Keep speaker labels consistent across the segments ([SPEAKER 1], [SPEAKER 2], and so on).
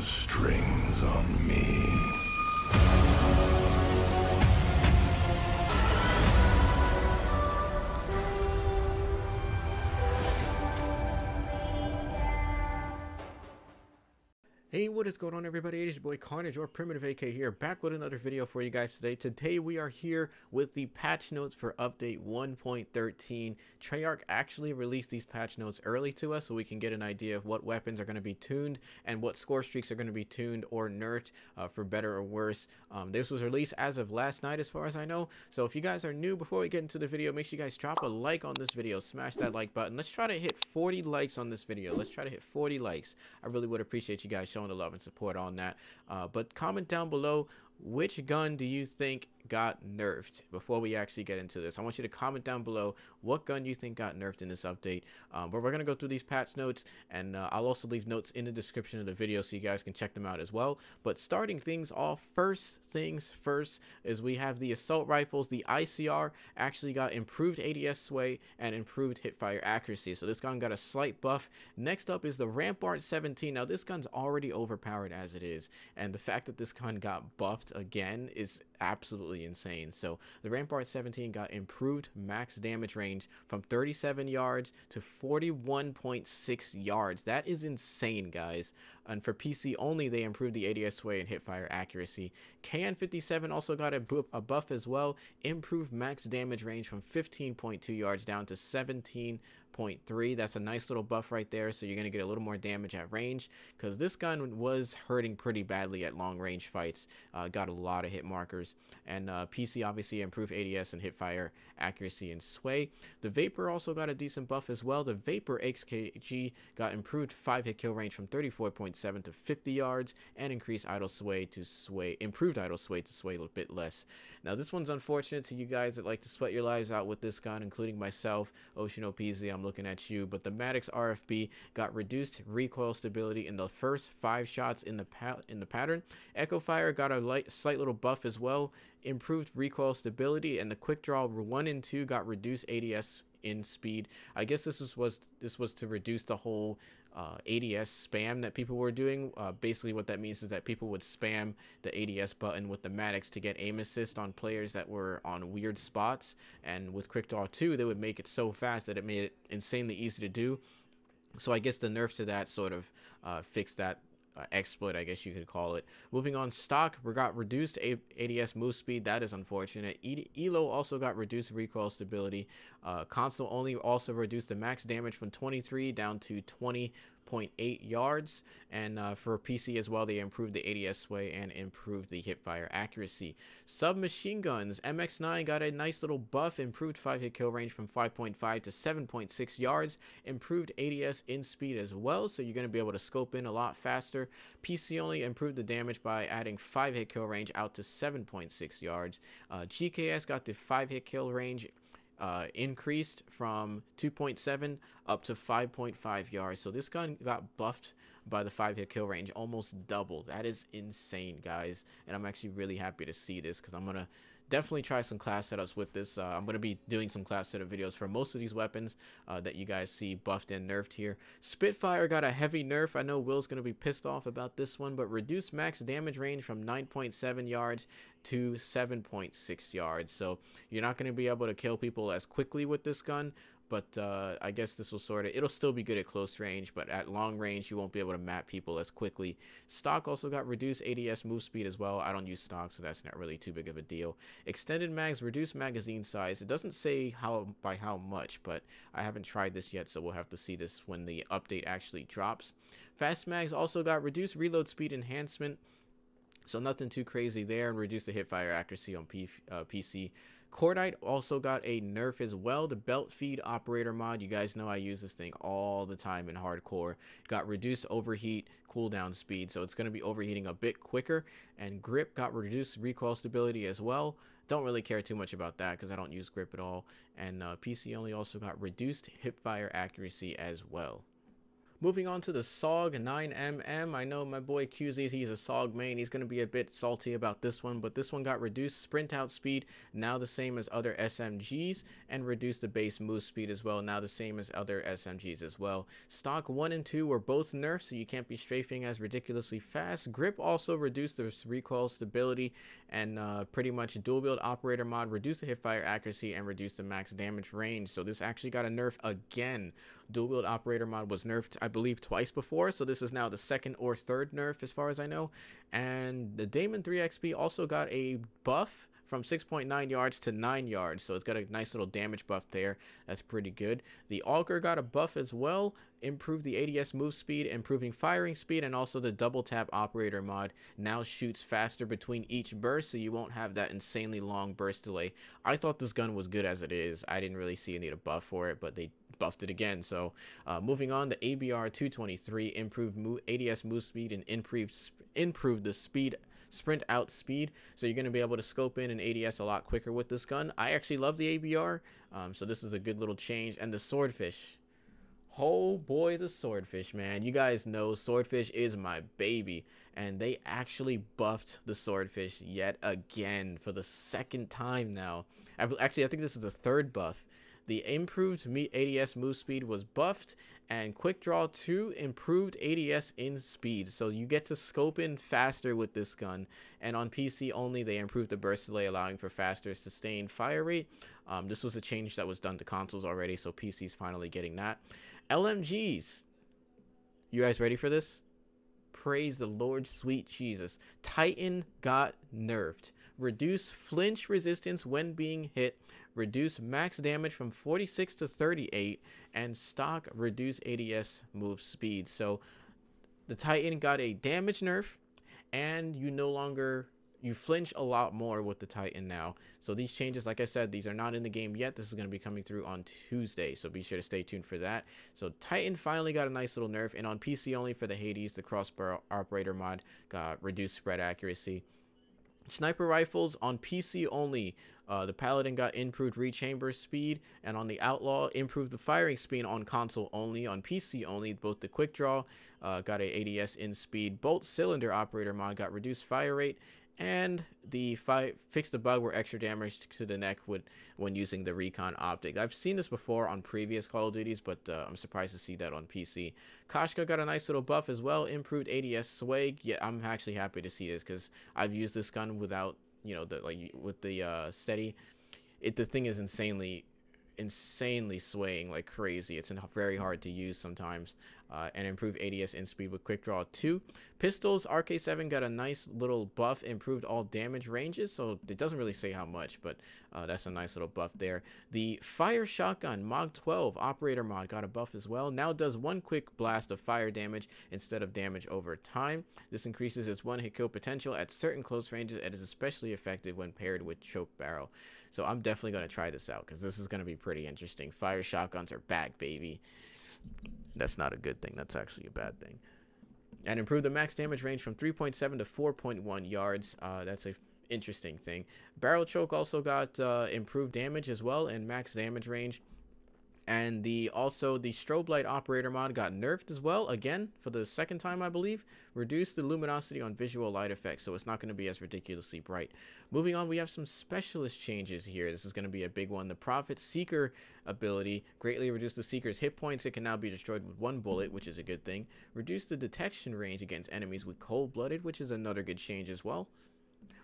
[SPEAKER 1] strings on me.
[SPEAKER 2] Hey, what is going on, everybody? It is your boy Carnage, or PrimitiveAK here, back with another video for you guys today. Today we are here with the patch notes for update 1.13. Treyarch actually released these patch notes early to us so we can get an idea of what weapons are going to be tuned and what score streaks are going to be tuned or nerfed for better or worse. This was released as of last night as far as I know, so if you guys are new, before we get into the video, make sure you guys drop a like on this video, smash that like button. Let's try to hit 40 likes on this video. Let's try to hit 40 likes. I really would appreciate you guys showing the love and support on that. But comment down below, which gun do you think got nerfed? Before we actually get into this, I want you to comment down below what gun you think got nerfed in this update. But we're going to go through these patch notes, and I'll also leave notes in the description of the video so you guys can check them out as well. But starting things off, first things first, is we have the assault rifles. The ICR actually got improved ADS sway and improved hipfire accuracy, so this gun got a slight buff. Next up is the Rampart 17. Now this gun's already overpowered as it is, and the fact that this gun got buffed again is absolutely insane. So the Rampart 17 got improved max damage range from 37 yards to 41.6 yards. That is insane, guys. And for PC only, they improved the ADS sway and hipfire accuracy. KN57 also got a buff as well, improved max damage range from 15.2 yards down to 17.3. That's a nice little buff right there, so you're going to get a little more damage at range, because this gun was hurting pretty badly at long range fights. Got a lot of hit markers. And PC obviously improved ADS and hipfire accuracy and sway. The Vapor also got a decent buff as well. The Vapor XKG got improved 5 hit kill range from 34.7 to 50 yards, and increased idle sway to sway, improved idle sway to sway a little bit less. Now this one's unfortunate to you guys that like to sweat your lives out with this gun, including myself. Ocean OPZ, I'm looking at you. But the Maddox RFB got reduced recoil stability in the first 5 shots in the pattern. Echo Fire got a slight little buff as well, improved recoil stability, and the Quick Draw 1 and 2 got reduced ADS in speed. I guess this was to reduce the whole ADS spam that people were doing. Basically what that means is that people would spam the ADS button with the Maddox to get aim assist on players that were on weird spots, and with Quick Draw 2 they would make it so fast that it made it insanely easy to do. So I guess the nerf to that sort of fixed that exploit, I guess you could call it. Moving on, stock got reduced ADS move speed. That is unfortunate. Elo also got reduced recoil stability. Console only also reduced the max damage from 23 down to 20.8 yards, and for PC as well, they improved the ADS sway and improved the hipfire accuracy. Submachine guns, MX9 got a nice little buff, improved 5 hit kill range from 5.5 to 7.6 yards, improved ADS in speed as well, so you're going to be able to scope in a lot faster. PC only improved the damage by adding 5 hit kill range out to 7.6 yards. GKS got the 5 hit kill range increased from 2.7 up to 5.5 yards. So this gun got buffed by the 5 hit kill range, almost double. That is insane, guys, and I'm actually really happy to see this, because I'm gonna definitely try some class setups with this. I'm going to be doing some class setup videos for most of these weapons that you guys see buffed and nerfed here. Spitfire got a heavy nerf. I know Will's going to be pissed off about this one, but reduced max damage range from 9.7 yards to 7.6 yards. So you're not going to be able to kill people as quickly with this gun, but I guess this will it'll still be good at close range, but at long range you won't be able to map people as quickly. Stock also got reduced ADS move speed as well. I don't use stock, so that's not really too big of a deal. Extended mags reduced magazine size. It doesn't say by how much, but I haven't tried this yet, so we'll have to see this when the update actually drops. Fast mags also got reduced reload speed enhancement, so nothing too crazy there, and reduced the hipfire accuracy on PC. Cordite also got a nerf as well. The belt feed operator mod, you guys know I use this thing all the time in hardcore, got reduced overheat cooldown speed, so it's going to be overheating a bit quicker. And grip got reduced recoil stability as well. Don't really care too much about that because I don't use grip at all. And PC only also got reduced hipfire accuracy as well. Moving on to the SOG 9mm. I know my boy QZ, he's a SOG main. He's going to be a bit salty about this one, but this one got reduced sprint out speed, now the same as other SMGs, and reduced the base move speed as well, now the same as other SMGs as well. Stock 1 and 2 were both nerfed, so you can't be strafing as ridiculously fast. Grip also reduced the recoil stability, and pretty much dual wield operator mod reduced the hipfire accuracy and reduced the max damage range. So this actually got a nerf again. Dual wield operator mod was nerfed, I believe, twice before, so this is now the second or third nerf as far as I know. And the Damon 3XP also got a buff from 6.9 yards to 9 yards, so it's got a nice little damage buff there. That's pretty good. The Auger got a buff as well, improved the ADS move speed, improving firing speed, and also the double tap operator mod now shoots faster between each burst, so you won't have that insanely long burst delay. I thought this gun was good as it is. I didn't really see a need a buff for it, but they buffed it again. So moving on, the ABR 223 improved ADS move speed and improved the sprint out speed, so you're going to be able to scope in an ADS a lot quicker with this gun. I actually love the ABR, so this is a good little change. And the Swordfish, oh boy, the Swordfish, man, you guys know Swordfish is my baby, and they actually buffed the Swordfish yet again for the second time now. Actually, I think this is the third buff. The improved ADS move speed was buffed, and Quick Draw 2 improved ADS in speed, so you get to scope in faster with this gun. And on PC only, they improved the burst delay, allowing for faster sustained fire rate. This was a change that was done to consoles already, so PC's finally getting that. LMGs, you guys ready for this? Praise the Lord, sweet Jesus. Titan got nerfed. Reduce flinch resistance when being hit, reduce max damage from 46 to 38, and stock reduce ADS move speed. So the Titan got a damage nerf, and you flinch a lot more with the Titan now. So these changes, like I said, these are not in the game yet. This is going to be coming through on Tuesday, so be sure to stay tuned for that. So Titan finally got a nice little nerf, and on PC only for the Hades, the crossbar operator mod got reduced spread accuracy. Sniper rifles on PC only, the Paladin got improved rechamber speed, and on the Outlaw improved the firing speed on console only. On PC only, both the Quick Draw got a ADS in speed, Bolt cylinder operator mod got reduced fire rate, and the fixed the bug where extra damage to the neck when using the recon optic. I've seen this before on previous Call of Duties, but I'm surprised to see that on PC. Koshka got a nice little buff as well, improved ADS swag. Yeah, I'm actually happy to see this because I've used this gun without, you know, with the steady. The thing is insanely swaying like crazy. It's very hard to use sometimes. And improve ADS in speed with Quick Draw 2. Pistols, RK7 got a nice little buff, improved all damage ranges, so it doesn't really say how much, but that's a nice little buff there. The Fire Shotgun Mod 12 operator mod got a buff as well. Now does one quick blast of fire damage instead of damage over time. This increases its one hit kill potential at certain close ranges and is especially effective when paired with choke barrel. So I'm definitely going to try this out because this is going to be pretty interesting. Fire shotguns are back, baby. That's not a good thing. That's actually a bad thing. And improve the max damage range from 3.7 to 4.1 yards. That's a interesting thing. Barrel choke also got improved damage as well and max damage range. And also the strobe light operator mod got nerfed as well, again for the second time I believe. Reduced the luminosity on visual light effects, so it's not going to be as ridiculously bright. Moving on, we have some specialist changes here. This is going to be a big one. The Prophet Seeker ability greatly reduced the Seeker's hit points. It can now be destroyed with one bullet, which is a good thing. Reduced the detection range against enemies with cold-blooded, which is another good change as well.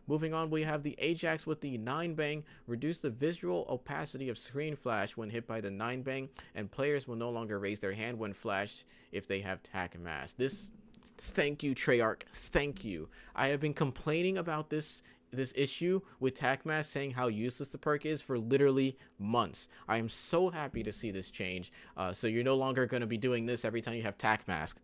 [SPEAKER 2] Moving on, we have the Ajax with the 9-bang. Reduce the visual opacity of screen flash when hit by the 9-bang, and players will no longer raise their hand when flashed if they have tac mask. Thank you, Treyarch. Thank you. I have been complaining about this issue with tac mask, saying how useless the perk is for literally months. I am so happy to see this change. So you're no longer going to be doing this every time you have tac mask.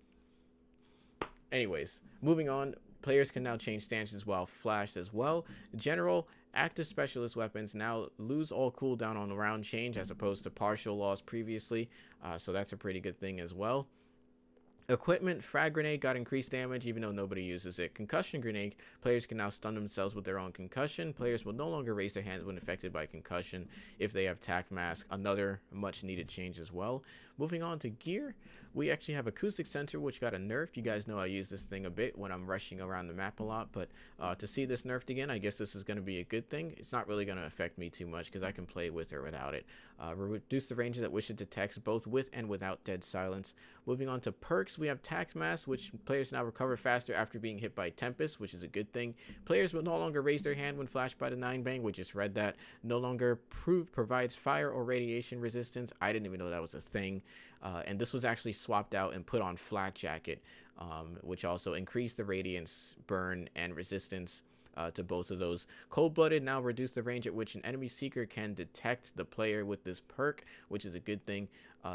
[SPEAKER 2] Anyways, moving on. Players can now change stances while flashed as well. General, active specialist weapons now lose all cooldown on the round change as opposed to partial loss previously. So that's a pretty good thing as well. Equipment, frag grenade got increased damage even though nobody uses it. Concussion grenade, players can now stun themselves with their own concussion. Players will no longer raise their hands when affected by concussion if they have tac mask, another much needed change as well. Moving on to gear, we actually have acoustic sensor, which got a nerf. You guys know I use this thing a bit when I'm rushing around the map a lot, but to see this nerfed again, I guess this is going to be a good thing. It's not really going to affect me too much because I can play with or without it. Reduce the range that wish it detects both with and without dead silence. Moving on to perks, we have tac mask, which players now recover faster after being hit by Tempest, which is a good thing. Players will no longer raise their hand when flashed by the 9-bang. We just read that. No longer provides fire or radiation resistance. I didn't even know that was a thing. And this was actually swapped out and put on Flak Jacket, which also increased the radiance, burn, and resistance to both of those. Cold-blooded now reduce the range at which an enemy seeker can detect the player with this perk, which is a good thing.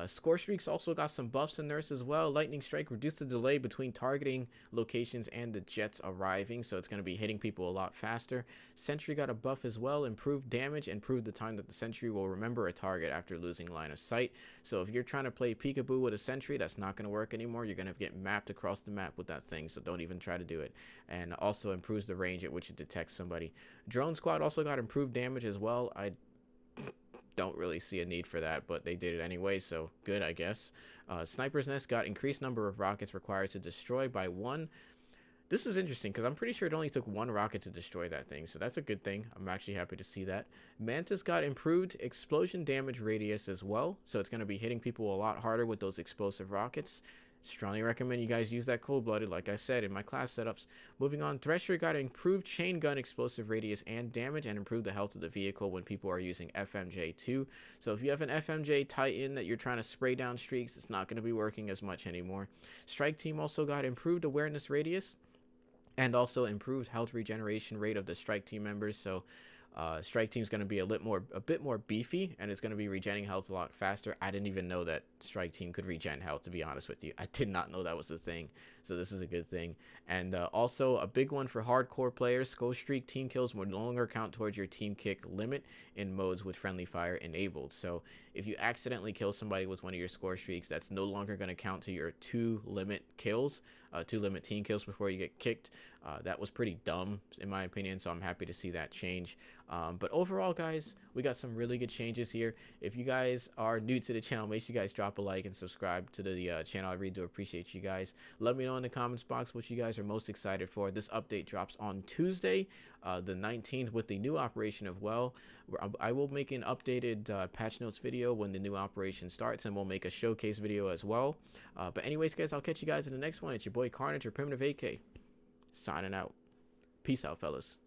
[SPEAKER 2] Score streaks also got some buffs and nerfs as well. Lightning strike reduced the delay between targeting locations and the jets arriving, so it's going to be hitting people a lot faster. Sentry got a buff as well, improved damage, improved the time that the sentry will remember a target after losing line of sight. So if you're trying to play peekaboo with a sentry, that's not going to work anymore. You're going to get mapped across the map with that thing, so don't even try to do it. And also improves the range at which it detects somebody. Drone squad also got improved damage as well. I don't really see a need for that, but they did it anyway, so good, I guess. Sniper's Nest got increased number of rockets required to destroy by 1. This is interesting because I'm pretty sure it only took 1 rocket to destroy that thing, so that's a good thing. I'm actually happy to see that. Mantis got improved explosion damage radius as well, so it's going to be hitting people a lot harder with those explosive rockets. Strongly recommend you guys use that cold-blooded, like I said, in my class setups. Moving on, Thresher got improved chain gun explosive radius and damage, and improved the health of the vehicle when people are using FMJ2. So if you have an FMJ Titan that you're trying to spray down streaks, it's not going to be working as much anymore. Strike Team also got improved awareness radius, and also improved health regeneration rate of the strike team members. So strike team's going to be a bit more beefy, and it's going to be regenerating health a lot faster. I didn't even know that strike team could regen health, to be honest with you. I did not know that was a thing, so this is a good thing. And also a big one for hardcore players, Skull Streak team kills will no longer count towards your team kick limit in modes with friendly fire enabled. So if you accidentally kill somebody with one of your score streaks, that's no longer going to count to your 2 limit kills, 2 limit team kills before you get kicked. That was pretty dumb in my opinion, so I'm happy to see that change. But overall, guys, we got some really good changes here. If you guys are new to the channel, make sure you guys drop a like and subscribe to the channel. I really do appreciate you guys. Let me know in the comments box what you guys are most excited for. This update drops on Tuesday, the 19th, with the new operation of Well. I will make an updated patch notes video when the new operation starts, and we'll make a showcase video as well. But anyways, guys, I'll catch you guys in the next one. It's your boy Carnage or PrimitiveAK signing out. Peace out, fellas.